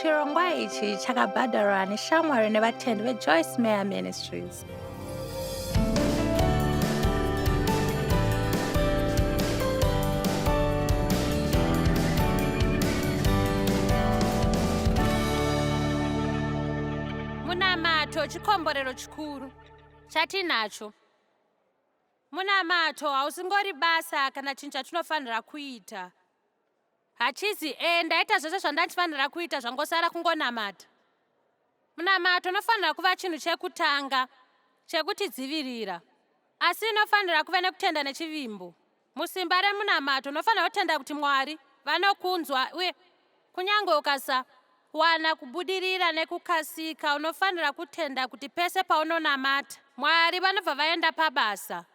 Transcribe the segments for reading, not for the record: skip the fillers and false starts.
chirongwa ichi chakabhadharwa neshamwari nevatendi veJoyce Meyer Ministries. Munamato chikomborero chikuru chatinacho. Munamato hausingori basa kana chinhu chatinofanira kuita. Hachizi ndaita zvose zvandachifanira kuita zvangosara kungonamata. Munamato unofanira kuva chinhu chekutanga chekutidzivirira, asi inofanira kuva nekutenda nechivimbo. Musimba remunamato unofanira kutenda kuti Mwari vanokunzwa, uye kunyange ukasawana kubudirira nekukasika, unofanira kutenda kuti pese paunonamata Mwari vanobva vaenda pabasa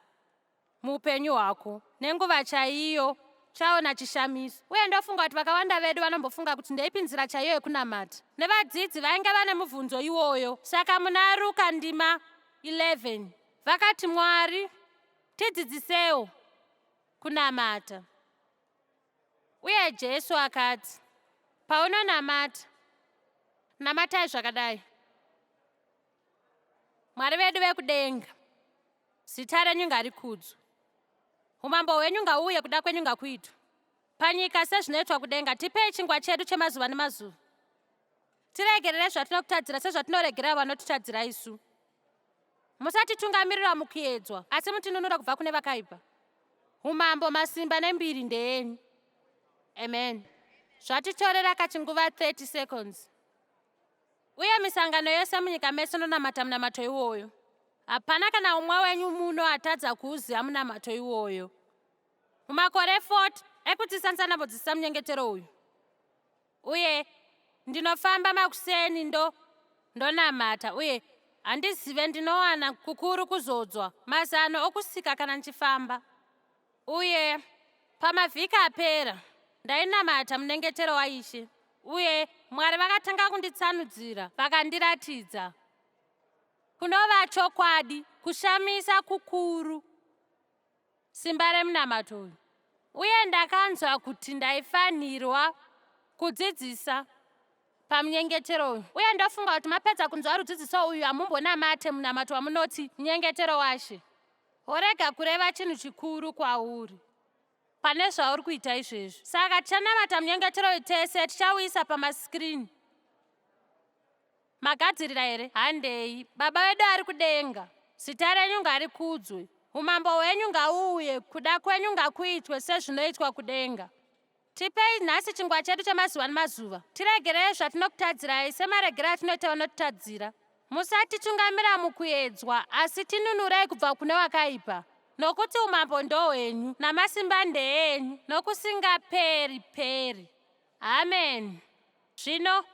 muupenyu hwako nenguva chaiyo chaona chishamiso. Uye ndofunga kuti vakawanda vedu vanombofunga kuti ndeipi nzira chaiyo yekunamata. Nevadzidzi vainge vane mubvunzo iwoyo. Saka muna Ruka ndima 11 vakati, Mwari tidzidzisewo kunamata. Uye Jesu akati, paunonamata namatai zvakadai: Mwari vedu vekudenga, zita renyu ngarikudzwe, umambo hwenyu ngauye, kuda kwenyu ngakuitwe panyika sezvinoitwa kudenga. Tipei chingwa chedu chemazuva nemazuva. Tiregerere zvatinokutadzira sezvatinoregerera vanotitadzira isu. Musatitungamirira mukuedzwa, asi mutinunura kubva kune vakaipa. Umambo, masimba nembiri ndeyenyu. Amen. Zvatitorera kachinguva 30 seconds. Uye misangano yose munyika mese inonamata munamato iwoyo. Hapana kana umwe wenyu muno atadza kuuziva munamato iwoyo. Mumakore 40 ekudzidzisa nambodzidzisa munyengetero uyu. Uye ndinofamba makuseni ndonamata, uye handizive ndinowana kukuru kuzodzwa mazano okusika kana ndichifamba. Uye pamavhiki apera ndainamata munyengetero waIshe, uye Mwari vakatanga kunditsanudzira vakandiratidza kunova chokwadi kushamisa kukuru simba remunamato uyu. Uye ndakanzwa kuti ndaifanirwa kudzidzisa pamunyengetero uyu. Uye ndofunga kuti mapedza kunzwa rudzidziso uyu hamumbonamate munamato wamunoti munyengetero waShe. Worega kureva chinhu chikuru kwauri pane zvauri kuita izvezvi. Saka tichanamata munyengetero uyu tese, tichauisa pamasikirini. Magadzirira here? Handei. Baba vedu ari kudenga, zita renyu ngarikudzwe, umambo hwenyu ngauye, kuda kwenyu ngakuitwe sezvinoitwa kudenga. Tipei nhasi chingwa chedu chemazuva nemazuva. Tiregerere zvatinokutadzirai semaregero atinoita vanotitadzira. Musatitungamira mukuedzwa, asi tinunurei kubva kune wakaipa. Nokuti umambo ndohwenyu namasimba ndeyenyu nokusingaperi-peri. Amen. Zvino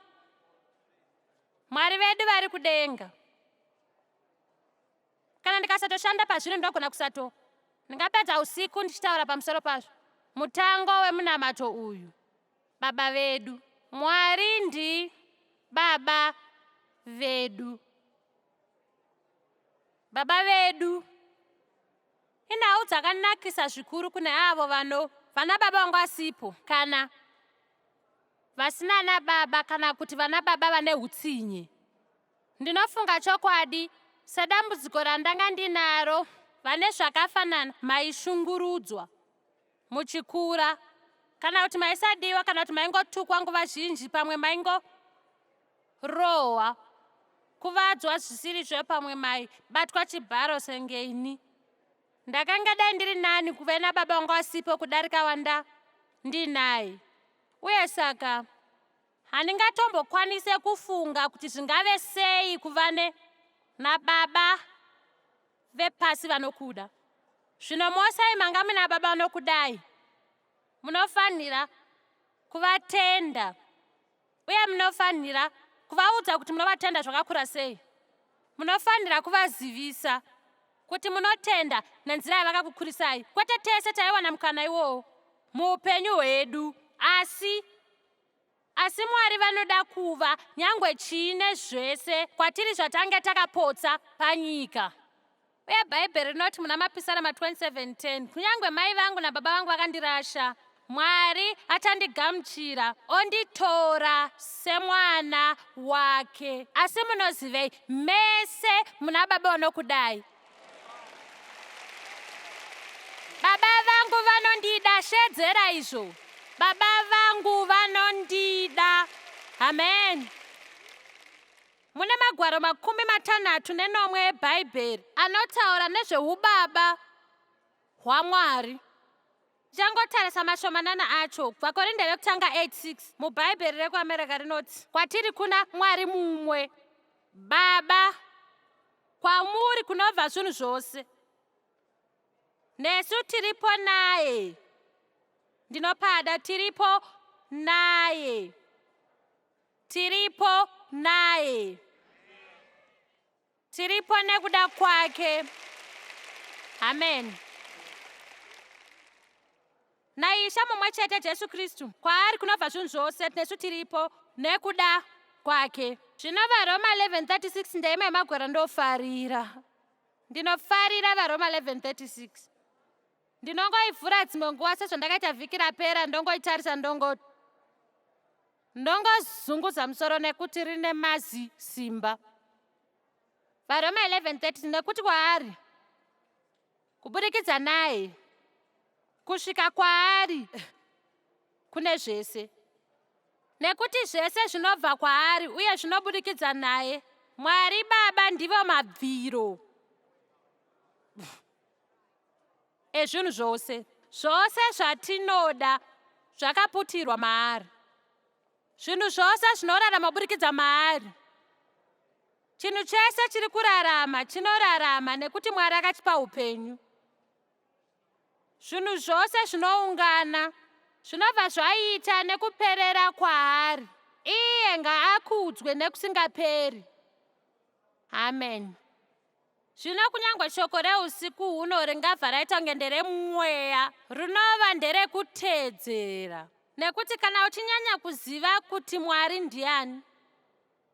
Mwari vedu vari kudenga, kana ndikasatoshanda pazvino ndinogona ndingapedza usiku ndichitaura pamusoro pazvo. Mutango wemunamato uyu: Baba vedu. Mwari ndibaba vedu. Baba vedu inhau dzakanakisa zvikuru kune avo vana baba vangu vasipo, kana vasina na baba, kana kuti vana baba vane hutsinye. Ndinofunga chokwadi sedambudziko randanga ndinaro, vane zvakafanana maishungurudzwa muchikura, kana kuti maisadiwa, kana kuti maingotukwa nguva zhinji, pamwe maingorohwa, kuvadzwa zvisirizvo, pamwe maibatwa chibharo senge ini. Ndakanga dai ndiri nani kuve nababa vangu vasipo kudarika wanda ndinaye. Uye saka handingatombokwanise kufunga kuti zvingave sei kuva nababa vepasi vanokuda. Zvino mosai manga muna baba vanokudai, munofanira kuvatenda, uye munofanira kuvaudza kuti munovatenda zvakakura sei. Munofanira kuvazivisa kuti munotenda nenzira yavakakukurisai. Kwete tese taiwana mukana iwowo muupenyu hwedu, asi Mwari vanoda kuva nyangwe chiine zvese kwatiri zvatange takapotsa panyika. Uye Bhaibheri rinoti muna Mapisarema 27:10, kunyangwe mai vangu nababa vangu vakandirasha, Mwari achandigamuchira onditora semwana wake. Asi munozivei, mese muna baba vanokudai. Baba vangu vanondida, shedzera izvo. Baba vangu vanondida. Amen. Mune magwaro 60 eBhaibheri anotaura nezveubaba hwaMwari. Changotarisa mashomanana acho. Vakorinde vekutanga 8:6 mubhaibheri rekuAmerika rinoti, kwatiri kuna Mwari mumwe, Baba, kwamuri kunobva zvinhu zvose. Nesu tiripo naye. Ndinopada, tiripo naye. Tiripo naye. Tiripo nekuda kwake. Amen. Naisha mumwe chete Jesu Kristu, kwaari kunobva zvinhu zvose, nesu tiripo nekuda kwake. Zvino vaRoma 11:36 ndeimwe yemagwaro ndofarira. Ndinofarira vaRoma 11:36. Ndinongoivhura dzimwe nguva sezvandakaita vhiki rapera, ndongoitarisa ndongozunguza musoro nekuti rine mazi simba. vaRoma 11:30 nekuti kwaari, kuburikidza naye, kusvika kwaari kune zvese. Nekuti zvese zvinobva kwaari uye zvinobudikidza naye, Mwari Baba ndivo mabviro ezvinhu zvose. Zvose zvatinoda zvakaputirwa maari. Zvinhu zvose zvinorarama kuburikidza maari. Chinhu chese chiri kurarama chinorarama nekuti Mwari akachipa upenyu. Zvinhu zvose zvinoungana zvinobva zvaita nekuperera kwaari. Iye ngaakudzwe nekusingaperi. Amen. Zvino kunyangwe shoko reusiku huno ringabva raita kunge nderemweya, rinova nderekuteedzera. Nekuti kana uchinyanya kuziva kuti Mwari ndiani,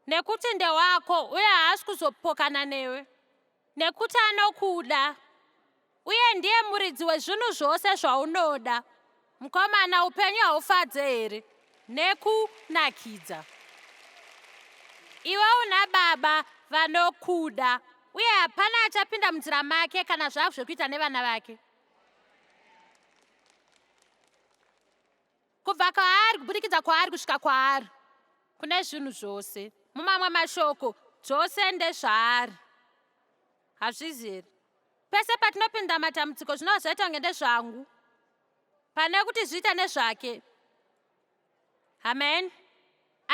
nekuti ndewako uye haasi kuzopokana newe, nekuti anokuda, uye ndiye muridzi wezvinhu zvose zvaunoda, mukomana, upenyu haufadze here nekunakidza. Iwe una baba vanokuda, uye hapana achapinda munzira make kana zvavo zvekuita nevana vake. Kubva kwaari, kuburikidza kwaari, kusvika kwaari, kune zvinhu zvose. Mumamwe mashoko, zvose ndezvaari. Hazvizi here? Pese patinopinda matambudziko zvinova zvaita kunge ndezvangu, pane kuti zviita nezvake. Amen.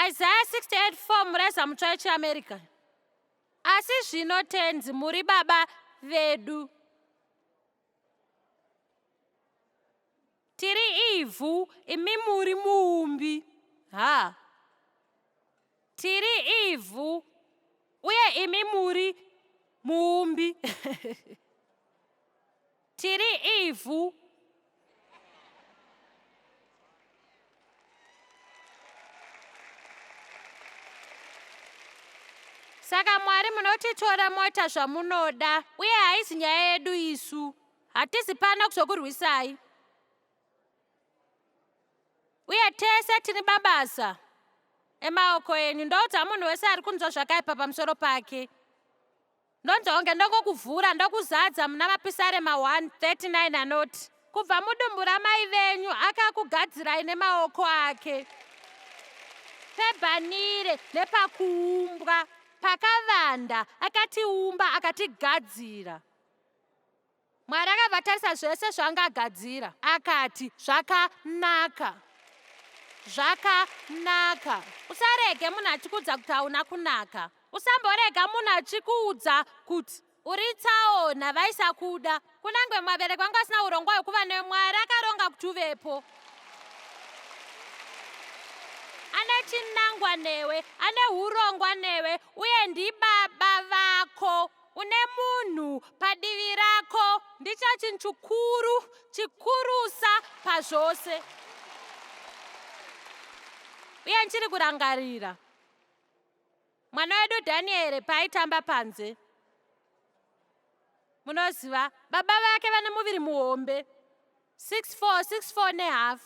Isaiah 68:4 mureza mutsva yechiAmerika. Asi zvino tenzi muri baba vedu. Tiri ivhu, imi muri muumbi. Tiri ivhu, uye imi muri muumbi. Tiri ivhu. Saka Mwari munotitora moita zvamunoda, uye haisi nyaya yedu isu. Hatisi pano kuzokurwisai. Uye tese tiri mabasa emaoko enyu. Ndoudza munhu wese ari kunzwa zvakaipa pamusoro pake. Ndonzwa kunge ndongokuvhura ndokuzadza muna mapisarema 1:39 anoti, kubva mudumbu ramai venyu akakugadzirai nemaoko ake. Pebhanire nepakuumbwa, pakavanda akatiumba akatigadzira. Mwari akabva tarisa zvese zvaangagadzira akati, zvakanaka. Zvakanaka. Usarege munhu achikuudza kuti hauna kunaka. Usamborega munhu achikuudza kuti uri tsaona vaisakuda. Kunyange mwabereki wangu asina urongwa hwekuva newe, Mwari akaronga kuti uvepo. Ane chinangwa newe, ane urongwa newe, uye ndibaba vako. Une munhu padivi rako. Ndicho chinhu chikuru, chikurusa pazvose. Uye nchiri kurangarira mwana wedu Dhanieri paaitamba panze. Munoziva, baba vake vane muviri muhombe, 6'4", 6'4 nehalf.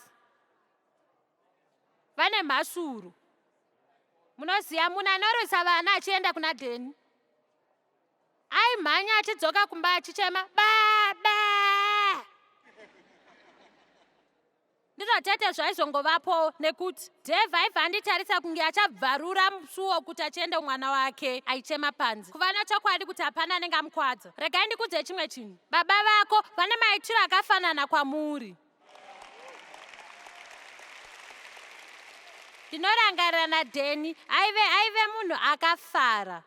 vane mhasuru. Munoziva munhu anorwisa vana achienda kuna Dheni aimhanya achidzoka kumba achichema baba. Ndizvo chete zvaizongovapo, nekuti Dhevha aibva anditarisa kunge achabvarura musuo kuti achienda mwana wake aichema panze. Kuva nechokwadi kuti hapana anenge amukwadza. Regai ndikudze chimwe chinhu, baba vako vane maitiro akafanana kwamuri. Ndinorangarira naDheni aive munhu akafara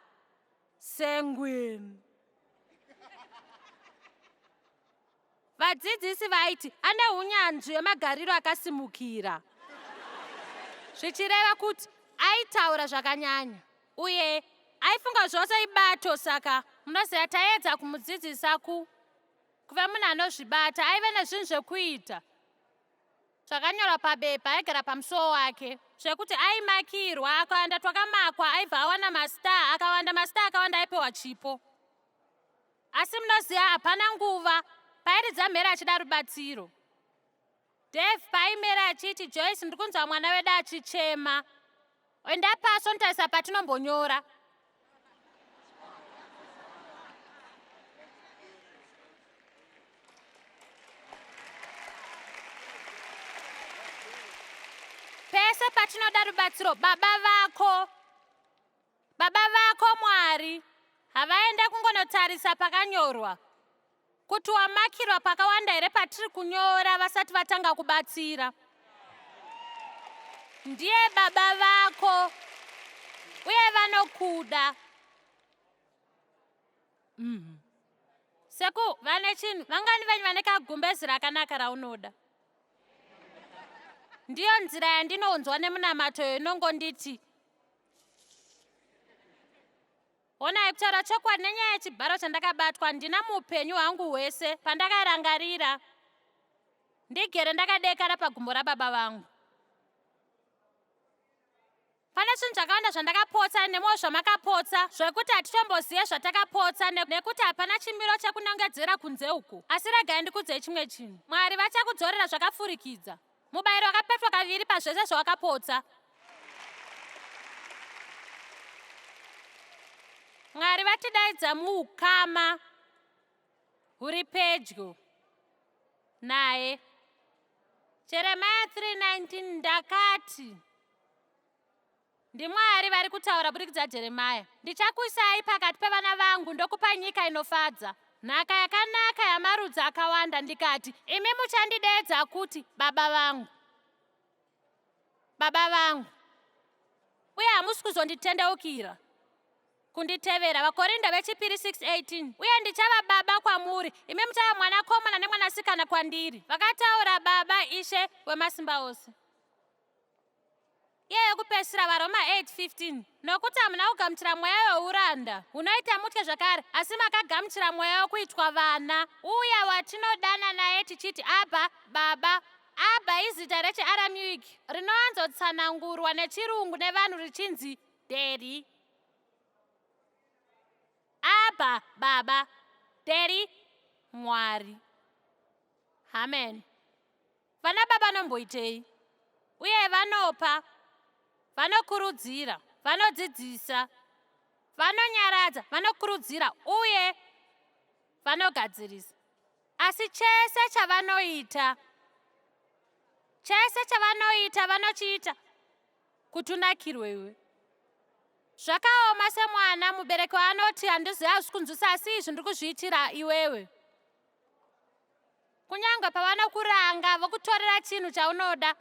sengweni. Vadzidzisi vaiti ane unyanzvi hwemagariro akasimukira, zvichireva kuti aitaura zvakanyanya uye aifunga zvose ibato. Saka munoziva taedza kumudzidzisa kuva munhu anozvibata. Aive nezvinhu zvekuita zvakanyorwa pabepa, aigara pamusuwo wake, zvekuti aimakirwa, akawanda twakamakwa aibva awana masita, akawanda masita akawanda aipewa chipo. Asi munoziva hapana nguva pairidza mhere achida rubatsiro. Dave paimera achiti, Joyce, ndiri kunzwa mwana wedu achichema, endapaswa ndotarisa patinombonyora. Pese patinoda rubatsiro, baba vako Mwari havaende kungonotarisa pakanyorwa kuti wamakirwa pakawanda here patiri kunyora vasati vatanga kubatsira. Ndiye baba vako uye vanokuda. Seku vane chinhu, vangani venyu vane kagumbezi rakanaka raunoda? Ndiyo nzira yandinounzwa nemunamato inongonditi, onai kutaura chokwadi nenyaya yechibharo chandakabatwa, ndina muupenyu hwangu hwese pandakarangarira ndigere ndakadekara pagumbo rababa vangu. Pane zvinhu zvakawanda zvandakapotsa nemwoyo zvamakapotsa zvekuti hatitombozive zvatakapotsa nekuti hapana chimiro chekunongedzera kunze uku. Asi regai ndikudzei chimwe chinhu, Mwari vachakudzorera zvakafurikidza. Mubayiro wakapetwa kaviri pazvese zvawakapotsa. Mwari vatidaidza muukama huri pedyo naye. Jeremiah 3:19 ndakati, ndiMwari vari kutaura burikidza Jeremiah, ndichakuisai pakati pevana vangu ndokupa nyika inofadza, nhaka yakanaka yamarudzi akawanda. Ndikati, imi muchandideedza kuti baba vangu, baba vangu, uye hamusi kuzonditendeukira kunditevera. Vakorinda vechipiri 6:18. Uye ndichava baba kwamuri, imi muchava mwanakomana nemwanasikana kwandiri. Vakataura baba Ishe wemasimba ose. Iye yekupedzisira vaRoma 8:15. Nokuti hamuna kugamuchira mweya weuranda unoita mutye zvakare, asi makagamuchira mweya wekuitwa vana, uya watinodana naye tichiti Abba, Baba. Abba izita rechiAramaic rinowanzotsanangurwa nechirungu nevanhu richinzi Daddy. Abba, Baba, Daddy, Mwari. Amen. Vana baba nomboitei? Uye vanopa, vanokurudzira, vanodzidzisa, vanonyaradza, vanokurudzira uye vanogadzirisa. Asi chese chavanoita vanochiita kuti unakirwe iwe. Zvakaoma semwana mubereki anoti handizivi hazvi kunzwisa, asi izvi ndiri kuzviitira iwewe. Kunyange pavanokuranga vokutorera chinhu chaunoda,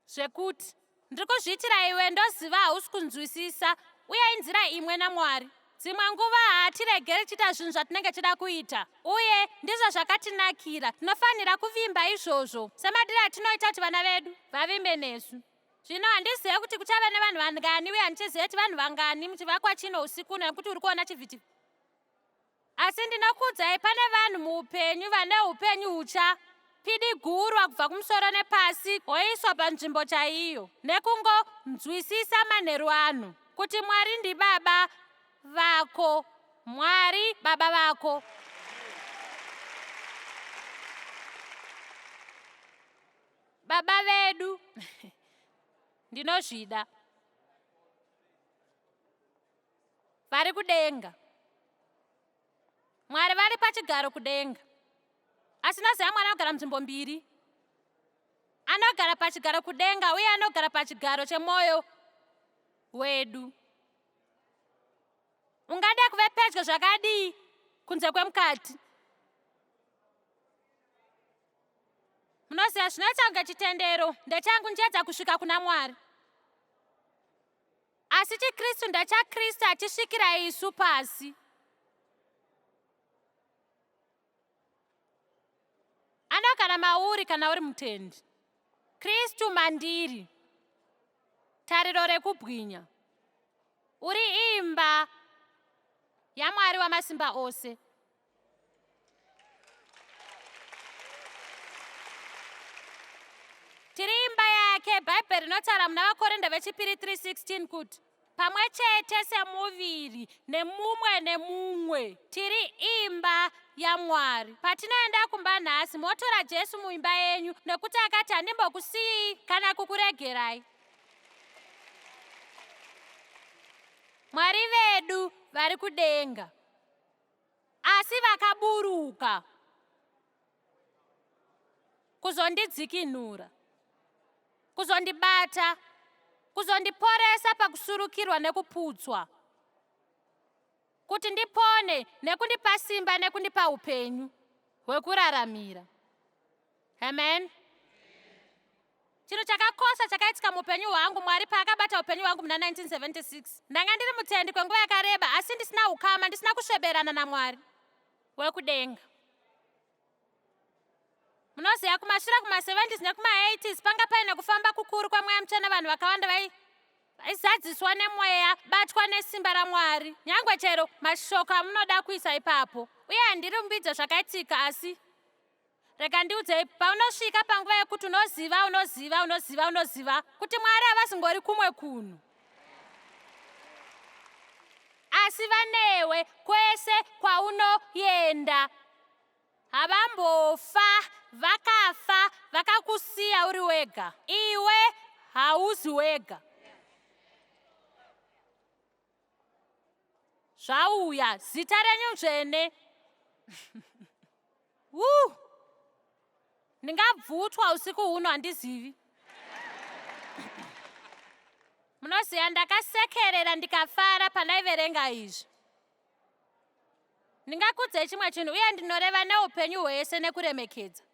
zvekuti ndiri kuzviitira iwe ndoziva hausi kunzwisisa, uye inzira imwe naMwari. Dzimwe nguva hatiregeri tiita zvinhu zvatinenge tichida kuita, uye ndizvo zvakatinakira. Tinofanira kuvimba izvozvo semadiro atinoita kuti vana vedu vavimbe nesu. Zvino handizive kuti kuchave nevanhu vangani uye handichizive kuti vanhu vangani muchivakwa chino usiku nekuti uri kuona chivhiti. Asi ndinokudzai pane vanhu muupenyu vane upenyu hutsva, pidigurwa kubva kumusoro nepasi, hoiswa panzvimbo chaiyo nekungonzwisisa manheru ano kuti Mwari ndibaba vako, Mwari baba vako. Baba vedu ndinozvida. Vari kudenga. Mwari vari pachigaro kudenga. Asi naziva Mwari anogara munzvimbo mbiri. Anogara pachigaro kudenga uye anogara pachigaro chemwoyo wedu. Ungada kuve pedyo zvakadii kunze kwemukati? Munoziva zvinoita kunge chitendero ndechangu njedza kusvika kuna Mwari. Asi chiKristu ndechaKristu achisvikira isu pasi. Anogara mauri kana uri mutendi. Kristu mandiri. Tariro rekubwinya. Uri imba yaMwari wamasimba ose. Tiri imba yake. Bhaibheri rinotaura muna vaKorinde vechipiri 3:16 kuti pamwe chete semuviri nemumwe nemumwe tiri imba yaMwari. Patinoenda kumba nhasi motora Jesu muimba yenyu nekuti akati handimbokusiyii kana kukuregerai. Mwari vedu vari kudenga asi vakaburuka kuzondidzikinura, kuzondibata, kuzondiporesa pakusurukirwa nekuputswa, kuti ndipone nekundipa simba nekundipa upenyu hwekuraramira. Amen. Chinhu chakakosha chakaitika muupenyu hwangu Mwari paakabata upenyu hwangu muna 1976. Ndanga ndiri mutendi kwenguva yakareba asi ndisina ukama, ndisina kusveberana naMwari wekudenga. Munoziva kumashure kuma-70s nekuma-80s panga paine kufamba kukuru kwamweya mutsvene. Vanhu vakawanda vaizadziswa nemweya, batwa nesimba raMwari. Nyangwe chero mashoko amunoda kuisa ipapo. Uye handiri mbidzo zvakaitika asi rega ndiudzei, paunosvika panguva yekuti unoziva kuti Mwari havazingori kumwe kunhu, asi vanewe kwese kwaunoenda. Havambofa, vakafa, vakakusiya uri wega. Iwe hauzi wega. Zvauya zita renyu dzvene. Ndingabvutwa usiku huno handizivi. Munoziva ndakasekerera ndikafara pandaiverenga izvi. Ndingakudzai chimwe chinhu uye ndinoreva neupenyu hwese nekuremekedza.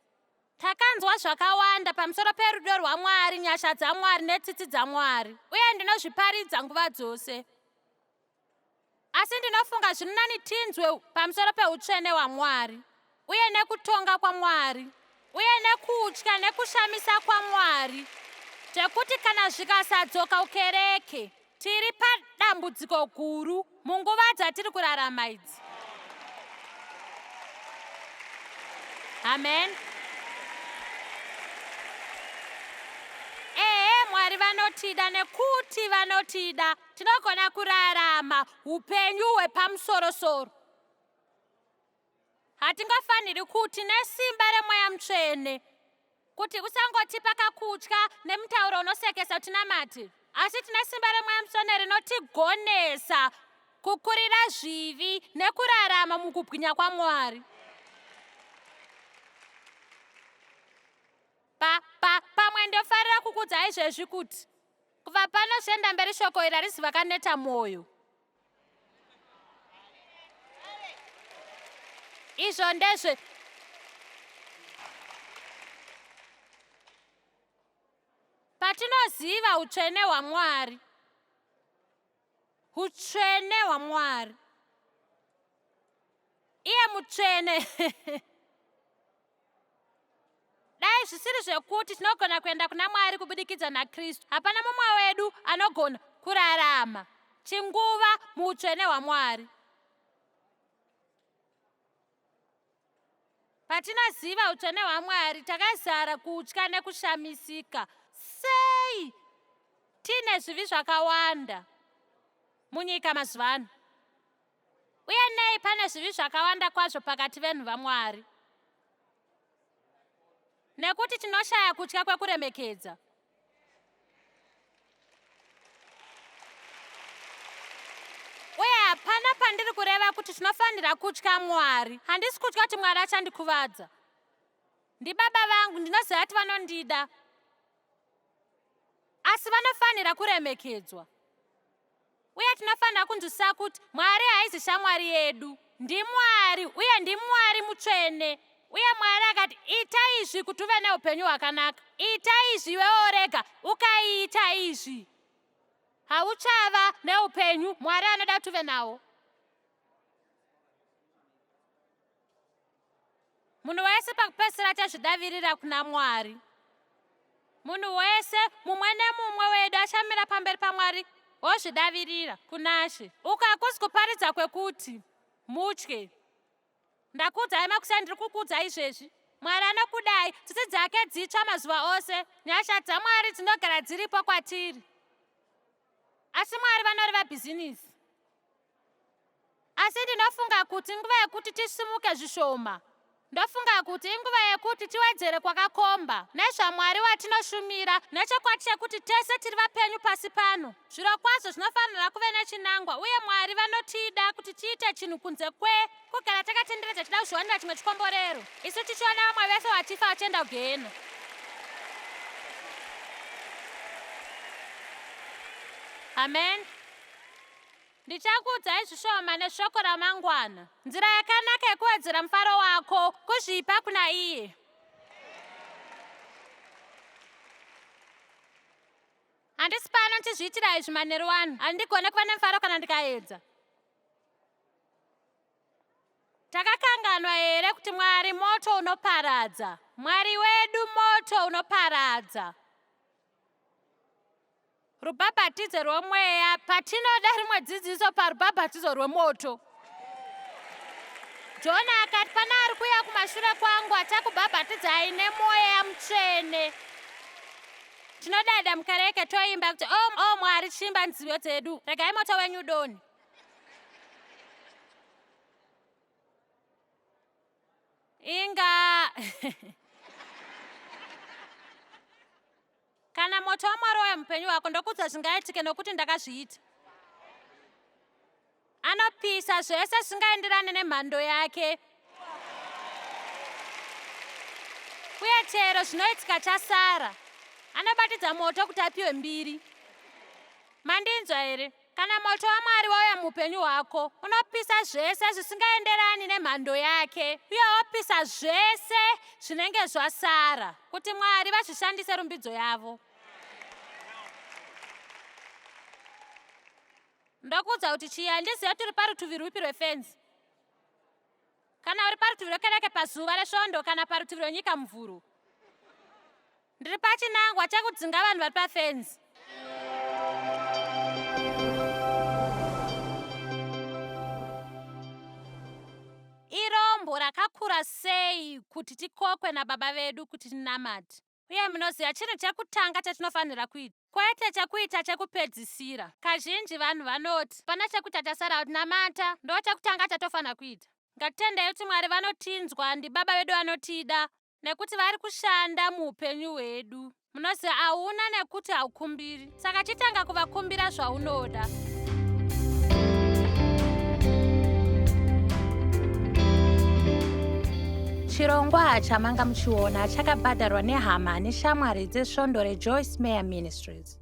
Takanzwa zvakawanda pamusoro perudo rwaMwari, nyasha dzaMwari netsitsi dzaMwari, uye ndinozviparidza nguva dzose. Asi ndinofunga zvino nani tinzwe pamusoro peutsvene hwaMwari, uye nekutonga kwaMwari, uye nekutya nekushamisa kwaMwari, zvekuti kana zvikasadzoka ukereke, tiri padambudziko guru munguva dzatiri kurarama idzi. Amen. Mwari vanotida, nekuti vanotida tinogona kurarama upenyu hwepamusoro-soro. Hatingofaniri kuti nesimba remweya mutsvene kuti usangoti pakakutya nemutauro unosekesa utinamate, asi tine simba remweya mutsvene rinotigonesa kukurira zvivi nekurarama mukubwinya kwaMwari. Pamwe ndofarira kukudzai izvezvi kuti kubva pano zvienda mberi shoko iri harisi vakaneta mwoyo. Izvo ndezve patinoziva utsvene hwaMwari, utsvene hwaMwari, iye mutsvene. Dai zvisiri zvekuti tinogona kuenda kuna Mwari kubudikidza naKristu, hapana mumwe wedu anogona kurarama chinguva muutsvene hwaMwari. Patinoziva utsvene hwaMwari takazara kutya nekushamisika. Sei tine zvivi zvakawanda munyika mazuva ano, uye nei pane zvivi zvakawanda kwazvo pakati venhu vaMwari? Nekuti tinoshaya kutya kwekuremekedza. pandiri kureva kuti tinofanira kutya Mwari. Handisi kutya kuti Mwari achandikuvadza. Ndibaba vangu, ndinoziva kuti vanondida. Asi vanofanira kuremekedzwa. Uye tinofanira kunzwisisa kuti Mwari haizi shamwari yedu. NdiMwari, uye ndiMwari mutsvene. Uye Mwari akati, ita izvi kuti uve neupenyu hwakanaka. Ita izvi iwewo rega, ukaiita izvi, hauchava neupenyu Mwari anoda kuti uve nawo. Munhu wese pakupedzisira achazvidavirira kuna Mwari. Munhu wese mumwe nemumwe wedu achamira pamberi paMwari wozvidavirira kuna She. Uku hakusi kuparidza kwekuti mutye. Ndakuudzai makusai ndiri kukuudzai izvezvi. Mwari anokudai, tsitsi dzake dzitsva mazuva ose, nyasha dzaMwari dzinogara dziripo kwatiri. Asi Mwari vanoreva bhizinisi. Asi ndinofunga kuti inguva yekuti tisimuke zvishoma. Ndofunga kuti inguva yekuti tiwedzere kwakakomba nezvaMwari watinoshumira, nechokwadi chekuti tese tiri vapenyu pasi pano. Zviro kwazvo zvinofanira kuve nechinangwa, uye Mwari vanotida kuti tiite chinhu kunze kugara takatenderedza tichida kuzviwanira chimwe chikomborero, isu tichiona vamwe vese vachifa vachienda kugehena. Amen. Ndichakuudzai zvishoma neshoko ramangwana. Nzira yakanaka yekuwedzera mufaro wako kuzvipa kuna iye. Handisi pano ndichizviitira izvi manheru ano. Handigone kuva nemufaro kana ndikaedza. Takakanganwa here kuti Mwari moto unoparadza. Mwari wedu moto unoparadza. Rubhabhatidzo rwomweya, patinoda rimwe dzidziso parubhabhatidzo rwemoto. Jona akati, pana ari kuuya kumashure kwangu achakubhabhatidzai nemweya mutsvene. Tinodada mukereke toimba kuti o Mwari chimba nziyo dzedu, regai moto wenyu udoni. Inga kana moto waMwari wauya mupenyu wako, ndokuudza zvingaitike nokuti ndakazviita. Anopisa zvese zvingaenderane nemhando yake. Uye chero zvinoitika chasara, anobatidza moto kuti apiwe mbiri. Mandinzwa here? Kana moto waMwari wauya muupenyu hwako, unopisa zvese zvisingaenderani nemhando yake, uye wopisa zvese zvinenge zvasara, kuti Mwari vazvishandise rumbidzo yavo. Ndokuudza kuti chiya, handizivi kuti uri parutivi rupi rwefenzi. Kana uri parutivi rwekereke pazuva resvondo, kana parutivi rwenyika muvhuro. Ndiri pachinangwa chekudzinga vanhu vari pafenzi. Irombo rakakura sei kuti tikokwe nababa vedu kuti tinamate. Uye munoziva chinhu chekutanga chatinofanira kuita, kwete chekuita chekupedzisira. Kazhinji vanhu vanoti pana chekuita chasara kuti namata ndo chekutanga chatofanira kuita. Ngatitendei kuti Mwari vanotinzwa, ndibaba vedu vanotida, nekuti vari kushanda muupenyu hwedu. Munoziva hauna nekuti haukumbiri, saka chitanga kuvakumbira zvaunoda. Chirongwa chamanga muchiona chakabhadharwa nehama neshamwari dzesvondo reJoyce Meyer Ministries.